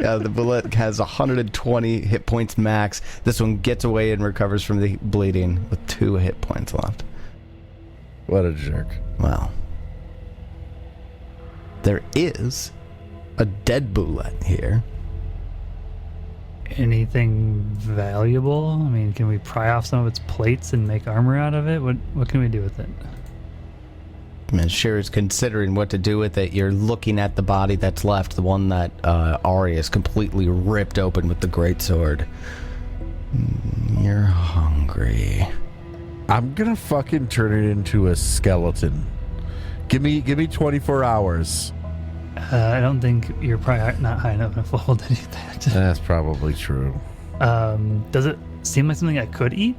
Yeah, the bullet has 120 hit points max. This one gets away and recovers from the bleeding with 2 hit points left. What a jerk. Well, there is a dead bullet here. Anything valuable? I mean, can we pry off some of its plates and make armor out of it? What can we do with it? I mean, Shira's considering what to do with it. You're looking at the body that's left, the one that Ari is completely ripped open with the greatsword. You're hungry. I'm gonna fucking turn it into a skeleton. Give me 24 hours. I don't think you're probably not high enough in a level to do that. That's probably true. Does it seem like something I could eat?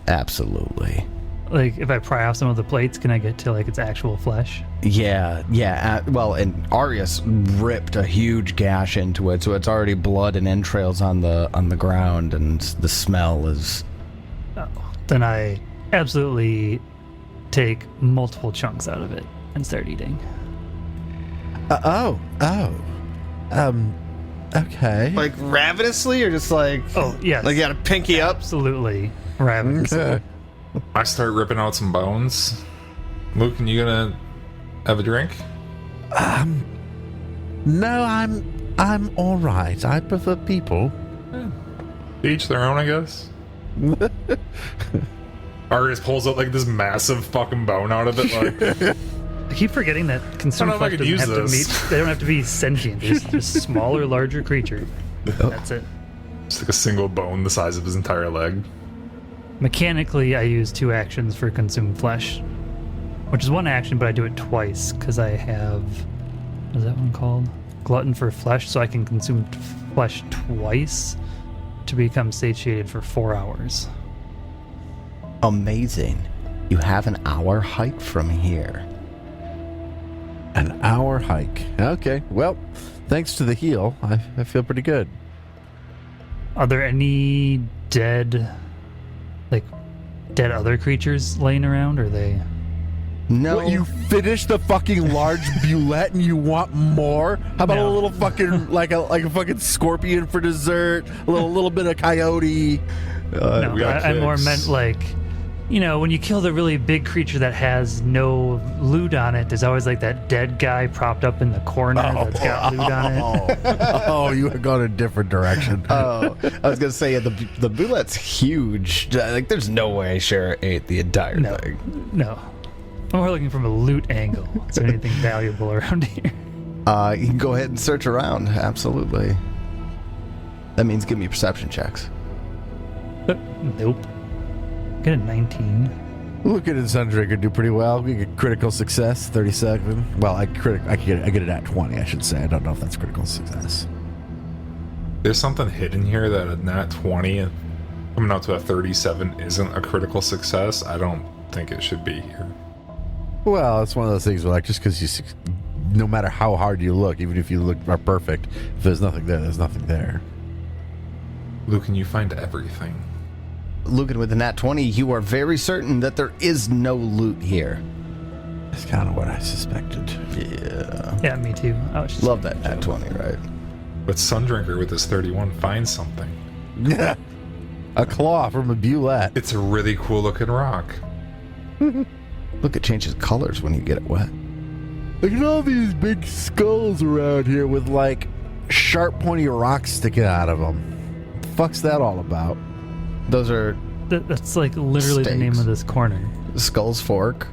Absolutely. Like, if I pry off some of the plates, can I get to, like, its actual flesh? Yeah. Well, and Arius ripped a huge gash into it, so it's already blood and entrails on the ground, and the smell is. Oh. Then I absolutely take multiple chunks out of it and start eating. Okay. Like ravenously, or just like Oh, yes. like you got a pinky up? Absolutely. Ravenously. Okay. I start ripping out some bones. Luke, you gonna have a drink? No, I'm all right. I prefer people. To each their own, I guess. Arius pulls out like this massive fucking bone out of it, like I keep forgetting that consumed I don't know if I flesh could doesn't have use to this. meet. They don't have to be sentient. They're just smaller, larger creature. That's it. just like a single bone the size of his entire leg. Mechanically, I use 2 actions for consumed flesh, which is 1 action, but I do it twice because I have. What is that one called? Glutton for flesh, so I can consume flesh twice to become satiated for 4 hours. Amazing. You have an hour hike from here. An hour hike. Okay. Well, thanks to the heal, I feel pretty good. Are there any dead other creatures laying around? Or are they? No. What, you finished the fucking large bulette and you want more? How about No. a little fucking like a fucking scorpion for dessert? A little bit of coyote. No, we got I more kicks. meant like, when you kill the really big creature that has no loot on it, there's always like that dead guy propped up in the corner that's got loot on it. Oh, you have gone a different direction. Oh, I was gonna say the boulette's huge. Like, there's no way Shara ate the entire No. thing. No. I'm more looking from a loot angle. Is there anything valuable around here? You can go ahead and search around. Absolutely. That means give me perception checks. Nope. Get a 19. Look at it, Sundrinker do pretty well. We get critical success, 37. Well, I get it at 20, I should say. I don't know if that's critical success. There's something hidden here that a nat 20 coming out to a 37 isn't a critical success. I don't think it should be here. Well, it's one of those things where, like, just because no matter how hard you look, even if you look perfect, if there's nothing there, there's nothing there. Luke, can you find everything? Lucan, with the nat 20, you are very certain that there is no loot here. That's kind of what I suspected. Yeah. Yeah, me too. I was just Love that nat 20, right? But Sundrinker with his 31 finds something. A claw from a bulette. It's a really cool looking rock. Look, it changes colors when you get it wet. Look at all these big skulls around here with, like, sharp, pointy rocks sticking out of them. What the fuck's that all about? Those are That's like literally the name Stakes. of this corner. Skull's Fork.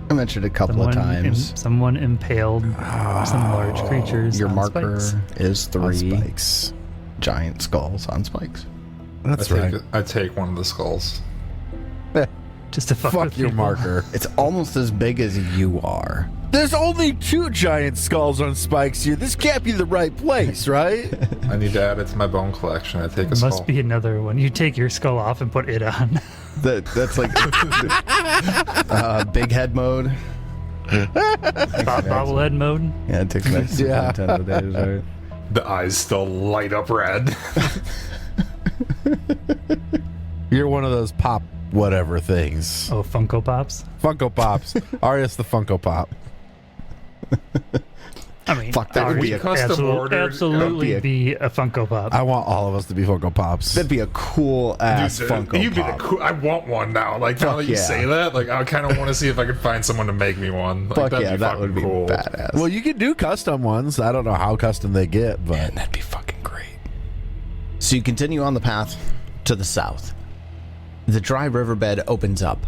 I mentioned it a couple of times. Someone impaled some large creatures. Your on marker spikes. is On 3 spikes. giant skulls on spikes. That's I right. take one of the skulls. Just to fuck Fuck with your people. marker. It's almost as big as you are. There's only 2 giant skulls on spikes here. This can't be the right place, right? I need to add it to my bone collection. I take a There skull. must be another one. You take your skull off and put it on. That's like big head mode. Bobblehead mode. Yeah, it takes like Super Yeah. Nintendo days, right? The eyes still light up red. You're one of those pop whatever things. Oh, Funko Pops. Funko Pops. Arius the Funko Pop. I mean, Fuck, that would be a custom ordered. absolutely That'd be be a Funko Pop. I want all of us to be Funko Pops. That'd be a cool ass Dude, Funko you'd be the Pop. cool. I want one now. Like now Fuck that you yeah. say that, like I kind of want to see if I could find someone to make me one. Like, Fuck that'd yeah, be that fucking would be cool. badass. Well, you can do custom ones. I don't know how custom they get, but Man, that'd be fucking great. So you continue on the path to the south. The dry riverbed opens up.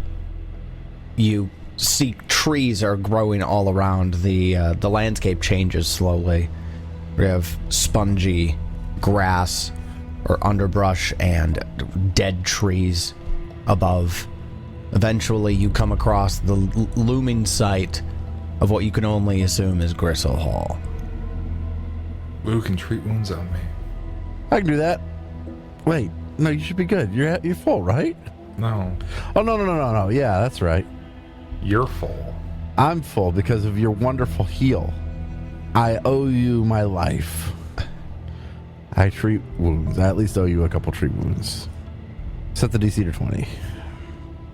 You see trees are growing all around. The landscape changes slowly. We have spongy grass or underbrush and dead trees above. Eventually you come across the looming sight of what you can only assume is Gristle Hall. Luke can treat wounds on me. I can do that. Wait, no, you should be good. You're full, right? No. Oh, no. Yeah, that's right. You're full. I'm full because of your wonderful heal. I owe you my life. I treat wounds. I at least owe you a couple treat wounds. Set the DC to 20.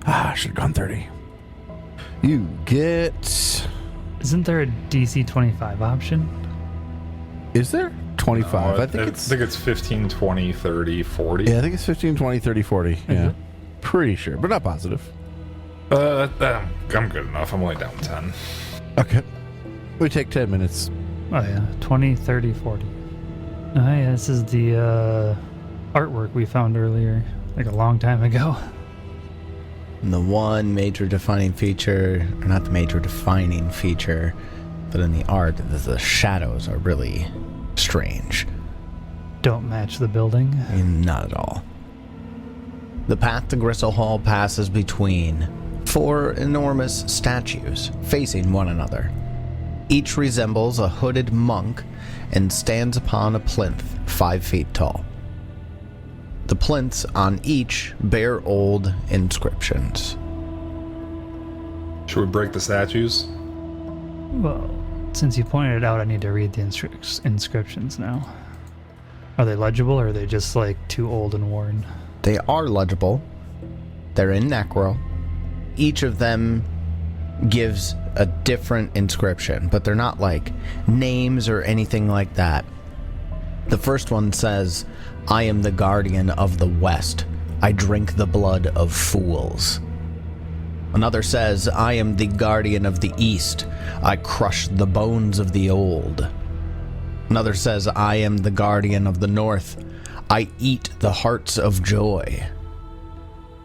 I should have gone 30. You get... Isn't there a DC 25 option? Is there? 25. No, I think it's 15, 20, 30, 40. Yeah, I think it's 15, 20, 30, 40. Yeah. it? Pretty sure, but not positive. I'm good enough. I'm only down 10. Okay. We take 10 minutes. Oh yeah, 20, 30, 40. Oh yeah, this is the artwork we found earlier, like a long time ago. And the one major defining feature, or not the major defining feature, but in the art, the shadows are really strange. Don't match the building. I mean, not at all. The path to Gristle Hall passes between 4 enormous statues facing one another. Each resembles a hooded monk and stands upon a plinth 5 feet tall. The plinths on each bear old inscriptions. Should we break the statues? Well, since you pointed it out, I need to read the inscriptions now. Are they legible, or are they just like too old and worn? They are legible. They're in Necro. Each of them gives a different inscription, but they're not like names or anything like that. The first one says, "I am the guardian of the West. I drink the blood of fools." Another says, "I am the guardian of the East. I crush the bones of the old." Another says, "I am the guardian of the North. I eat the hearts of joy."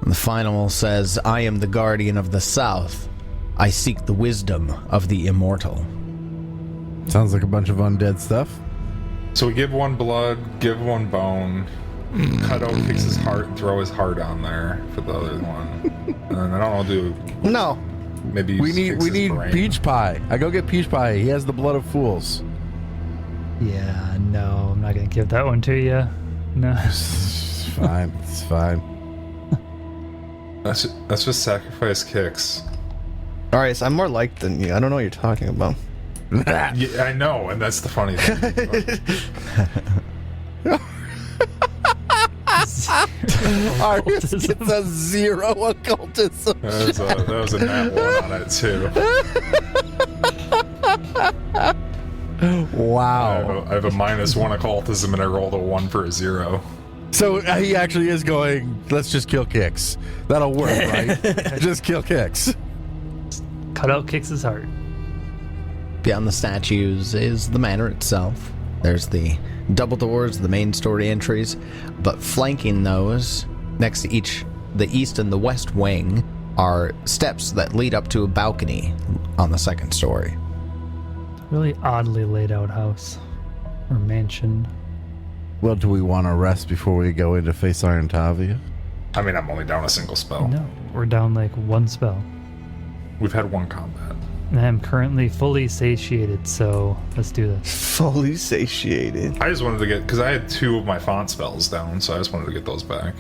And the final says, "I am the guardian of the South. I seek the wisdom of the immortal." Sounds like a bunch of undead stuff. So we give one blood, give one bone, cut out, fix his heart, and throw his heart on there for the other one. And then I don't know, do No. maybe We fix his need brain. peach pie. I go get peach pie. He has the blood of fools. Yeah, no, I'm not gonna give that one to you. No. It's fine. It's fine. Let's just sacrifice Kix. Alright, so I'm more liked than you. I don't know what you're talking about. Yeah, I know, and that's the funny thing. Ours gets a 0 occultism. That was a nat 1 on it too. Wow. I have a -1 occultism, and I rolled a 1 for a 0. So he actually is going, let's just kill Kix. That'll work, right? Just kill Kix. Cut out Kix's heart. Beyond the statues is the manor itself. There's the double doors, the main story entries, but flanking those, next to each, the east and the west wing, are steps that lead up to a balcony on the second story. Really oddly laid out house. Or mansion. Well, do we want to rest before we go into face Iron Tavia? I mean, I'm only down a single spell. No, we're down like one spell. We've had one combat. And I'm currently fully satiated, so let's do this. Fully satiated. I just wanted to get, because I had 2 of my font spells down, so I just wanted to get those back.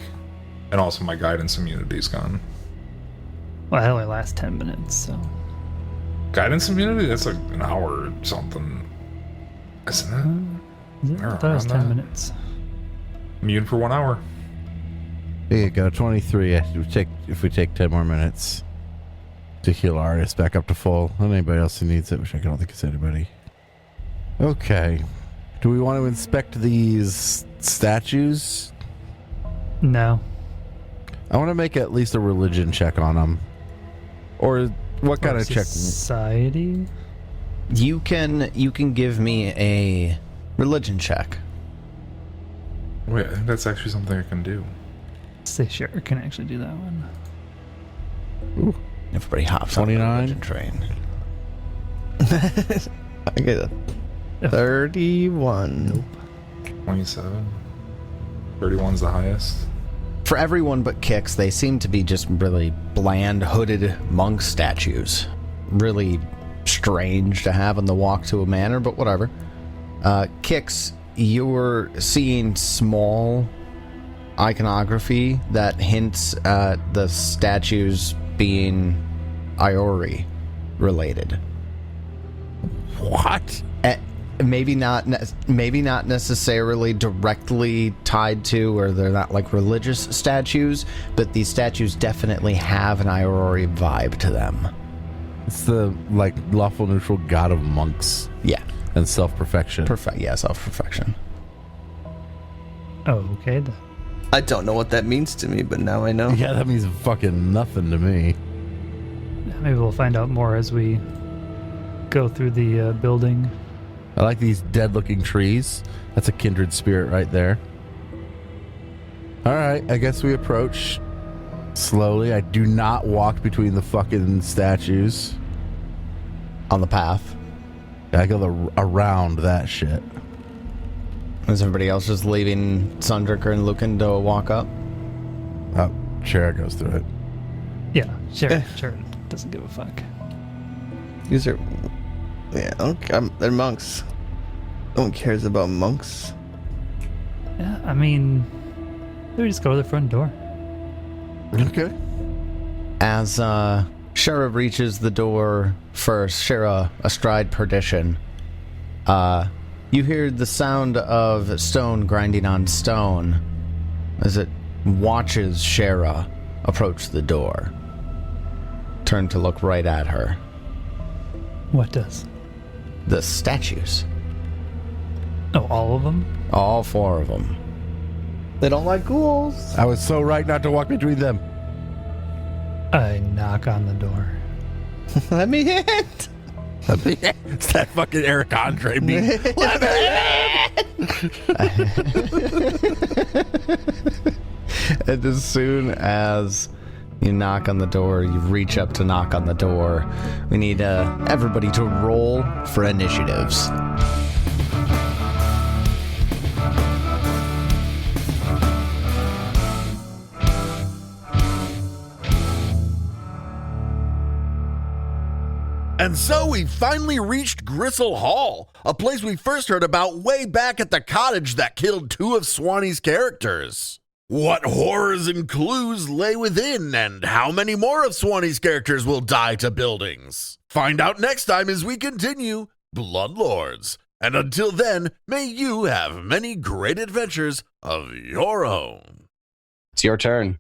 And also my guidance immunity's gone. Well, that only lasts 10 minutes, so. Guidance immunity? That's like an hour or something. Isn't it? Is it? I Around thought it was 10 that. minutes. Immune for 1 hour. There you go, 23. If we take 10 more minutes to heal Artist back up to full. And anybody else who needs it, which I don't think it's anybody. Okay. Do we want to inspect these statues? No. I want to make at least a religion check on them. Or what kind Or of check? Society? You can give me a religion check. Wait, I think that's actually something I can do. Say sure, can actually do that one. Everybody hops on the 29? religion train. I get a 31. 27. 31's the highest. For everyone but Kix, they seem to be just really bland, hooded monk statues. Really strange to have on the walk to a manor, but whatever. Kix, you're seeing small iconography that hints at the statues being Iori related. What? Maybe not necessarily directly tied to, or they're not like religious statues, but these statues definitely have an Iori vibe to them. It's the like lawful neutral god of monks Yeah, and self-perfection. self-perfection. Oh, okay. Then. I don't know what that means to me, but now I know. Yeah, that means fucking nothing to me. Maybe we'll find out more as we go through the building. I like these dead-looking trees. That's a kindred spirit right there. All right, I guess we approach slowly. I do not walk between the fucking statues. On the path. I go around that shit. Is everybody else just leaving Sundricker and Lucan to walk up? Oh, Shara goes through it. Yeah, sure. Doesn't give a fuck. These are, yeah, they're monks. No one cares about monks. Yeah, I mean, we just go to the front door. Okay. As Shara reaches the door first, Shara astride perdition, you hear the sound of stone grinding on stone as it watches Shara approach the door. Turn to look right at her. What does? The statues. Oh, all of them? All 4 of them. They don't like ghouls. I was so right not to walk between them. I knock on the door. Let me in. It's that fucking Eric Andre beat. And as soon as you knock on the door, you reach up to knock on the door, we need everybody to roll for initiatives. And so we finally reached Gristle Hall, a place we first heard about way back at the cottage that killed 2 of Swanee's characters. What horrors and clues lay within, and how many more of Swanee's characters will die to buildings? Find out next time as we continue Bloodlords. And until then, may you have many great adventures of your own. It's your turn.